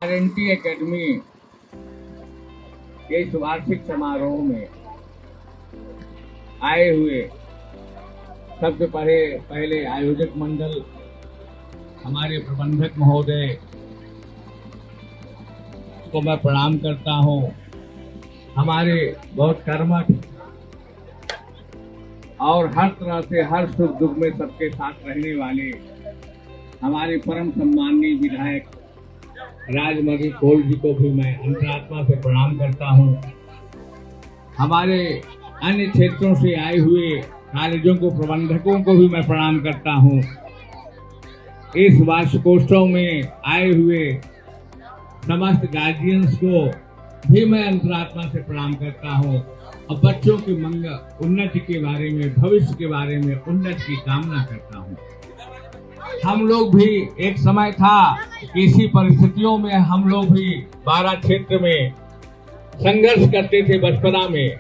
आर&टी academy के इस वार्षिक समारोह में आए हुए सबसे पहले आयोजक मंडल, हमारे प्रबंधक महोदय को मैं प्रणाम करता हूं। हमारे बहुत कर्मठ और हर तरह से हर सुख दुख में सबके साथ रहने वाले हमारे परम सम्माननीय विधायक राजमणि कोल जी को भी मैं अंतरात्मा से प्रणाम करता हूं। हमारे अन्य क्षेत्रों से आए हुए कॉलेजों को प्रबंधकों को भी मैं प्रणाम करता हूं। इस वार्षिकोत्सव में आए हुए समस्त गार्जियंस को भी मैं अंतरात्मा से प्रणाम करता हूं और बच्चों की उन्नति के बारे में, भविष्य के बारे में उन्नति की कामना करता हूं। हम लोग भी एक समय था कि इसी परिस्थितियों में हम लोग भी बारा क्षेत्र में संघर्ष करते थे बचपना में।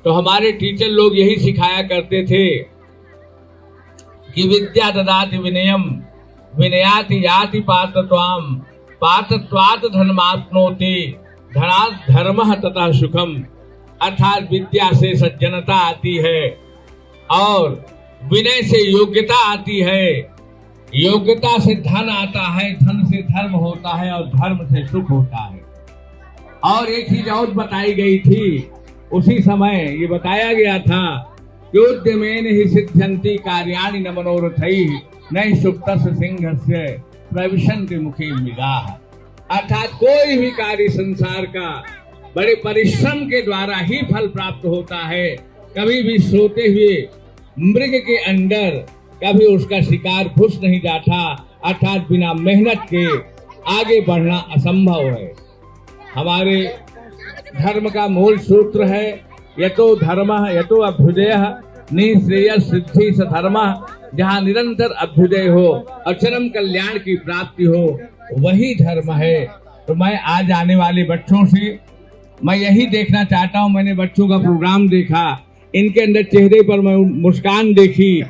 तो हमारे टीचर लोग यही सिखाया करते थे कि विद्या ददाति विनयम विनयाति याति पात्रत्वाम पात्रत्वात् धर्माप्नोति धनात् धर्मः तथा सुखम। अर्थात विद्या से सज्जनता आती है और विनय से योग्यता आती है, योग्यता से धन आता है, धन से धर्म होता है और धर्म से सुख होता है। और एक चीज और बताई गई थी, उसी समय ये बताया गया था कि उद्यमेन हि सिद्ध्यन्ति कार्याणि न मनोरथैः न सुप्तस्य सिंहस्य प्रविशन्ति मुखे मृगाः। अर्थात कोई भी कार्य संसार का बड़े परिश्रम के द्वारा ही फल प्राप्त होता है। कभी भी सोते हुए मृग के अंदर कभी उसका शिकार घुस नहीं जाता। अर्थात बिना मेहनत के आगे बढ़ना असंभव है। हमारे धर्म का मूल सूत्र है यतो धर्मः यतो अभ्युदयः निःश्रेयः सिद्धि स धर्मः। जहाँ निरंतर अभ्युदय हो और चरम कल्याण की प्राप्ति हो, वही धर्म है। तो मैं आज आने वाले बच्चों से मैं यही देखना चाहता हूँ। मैंने बच्चों का प्रोग्राम देखा, इनके अंदर चेहरे पर मैं मुस्कान देखी।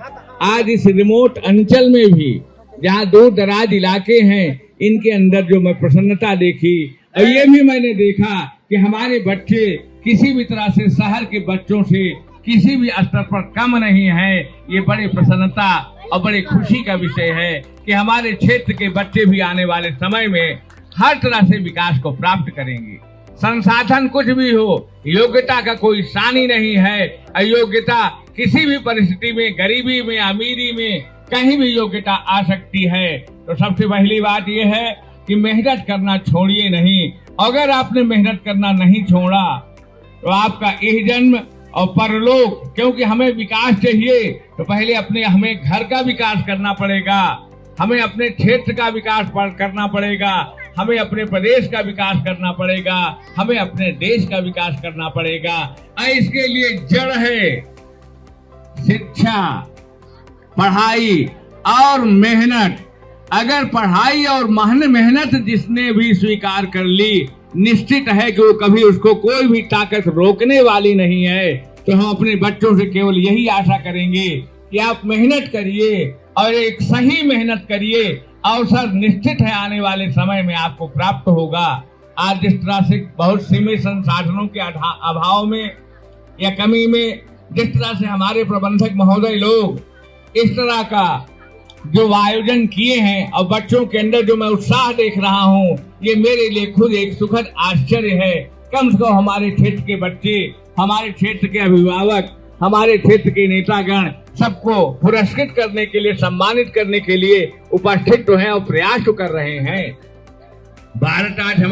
आज इस रिमोट अंचल में भी जहाँ दूर दराज इलाके हैं, इनके अंदर जो मैं प्रसन्नता देखी, और ये भी मैंने देखा कि हमारे बच्चे किसी भी तरह से शहर के बच्चों से किसी भी स्तर पर कम नहीं है। ये बड़ी प्रसन्नता और बड़ी खुशी का विषय है कि हमारे क्षेत्र के बच्चे भी आने वाले समय में हर तरह से विकास को प्राप्त करेंगे। संसाधन कुछ भी हो, योग्यता का कोई सानी नहीं है। अयोग्यता किसी भी परिस्थिति में, गरीबी में, अमीरी में, कहीं भी योग्यता आ सकती है। तो सबसे पहली बात यह है कि मेहनत करना छोड़िए नहीं। अगर आपने मेहनत करना नहीं छोड़ा तो आपका यह जन्म और परलोक, क्योंकि हमें विकास चाहिए तो पहले हमें घर का विकास करना पड़ेगा, हमें अपने क्षेत्र का विकास करना पड़ेगा, हमें अपने प्रदेश का विकास करना पड़ेगा, हमें अपने देश का विकास करना पड़ेगा। और इसके लिए जड़ है शिक्षा, पढ़ाई और मेहनत। अगर पढ़ाई और मेहनत जिसने भी स्वीकार कर ली, निश्चित है कि वो कभी उसको कोई भी ताकत रोकने वाली नहीं है। तो हम अपने बच्चों से केवल यही आशा करेंगे कि आप मेहनत करिए और एक सही मेहनत करिए। अवसर निश्चित है आने वाले समय में आपको प्राप्त होगा। आज जिस तरह से बहुत सीमित संसाधनों के अभाव में या कमी में जिस तरह से हमारे प्रबंधक महोदय लोग इस तरह का जो आयोजन किए हैं और बच्चों के अंदर जो मैं उत्साह देख रहा हूँ, ये मेरे लिए खुद एक सुखद आश्चर्य है। कम से कम हमारे क्षेत्र के बच्चे, हमारे क्षेत्र के अभिभावक, हमारे क्षेत्र के नेतागण सबको पुरस्कृत करने के लिए, सम्मानित करने के लिए उपस्थित तो हैं और प्रयास तो कर रहे हैं। भारत आज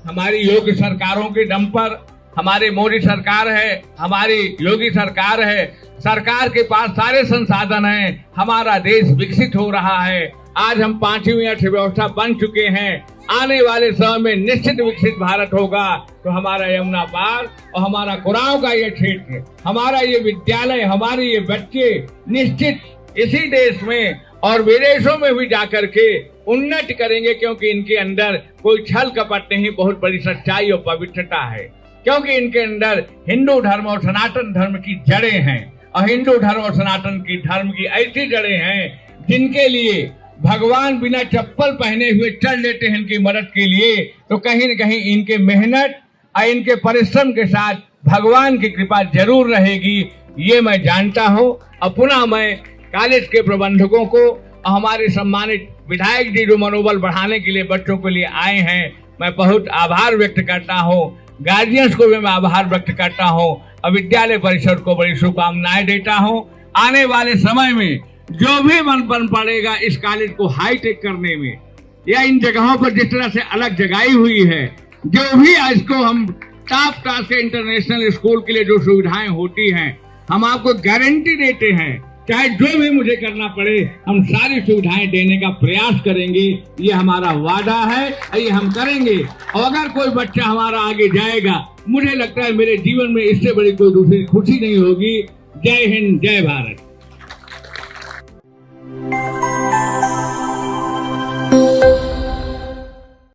हमारी योग्य सरकारों के दम पर, हमारी मोदी सरकार है, हमारी योगी सरकार है, सरकार के पास सारे संसाधन हैं, हमारा देश विकसित हो रहा है। आज हम 5वीं अर्थव्यवस्था बन चुके हैं। आने वाले समय में निश्चित विकसित भारत होगा। तो हमारा यमुना पार और हमारा कुराओं का ये क्षेत्र, हमारा ये विद्यालय, हमारे ये बच्चे निश्चित इसी देश में और विदेशों में भी जाकर के उन्नति करेंगे, क्योंकि इनके अंदर कोई छल कपट नहीं, बहुत बड़ी सच्चाई और पवित्रता है। क्योंकि इनके अंदर हिंदू धर्म और सनातन धर्म की जड़ें हैं और हिंदू धर्म और सनातन की धर्म की ऐसी जड़ें हैं जिनके लिए भगवान बिना चप्पल पहने हुए चल लेते हैं इनकी मदद के लिए, तो कहीं न कहीं इनके मेहनत और इनके परिश्रम के साथ भगवान की कृपा जरूर रहेगी, ये मैं जानता हूँ। और पुनः मैं कॉलेज के प्रबंधकों को और हमारे सम्मानित विधायक जी जो मनोबल बढ़ाने के लिए बच्चों के लिए आए हैं, मैं बहुत आभार व्यक्त करता हूँ। गार्जियंस को भी मैं आभार व्यक्त करता हूँ और विद्यालय परिषद को बड़ी शुभकामनाएं देता हूँ। आने वाले समय में जो भी मन पड़ेगा इस कॉलेज को हाईटेक करने में या इन जगहों पर जिस तरह से अलग जगाई हुई है, जो भी इसको हम टॉप क्लास के इंटरनेशनल स्कूल के लिए जो सुविधाएं होती हैं, हम आपको गारंटी देते हैं, चाहे जो भी मुझे करना पड़े हम सारी सुविधाएं देने का प्रयास करेंगे। ये हमारा वादा है, ये हम करेंगे। और अगर कोई बच्चा हमारा आगे जाएगा, मुझे लगता है मेरे जीवन में इससे बड़ी कोई दूसरी खुशी नहीं होगी। जय हिंद, जय भारत।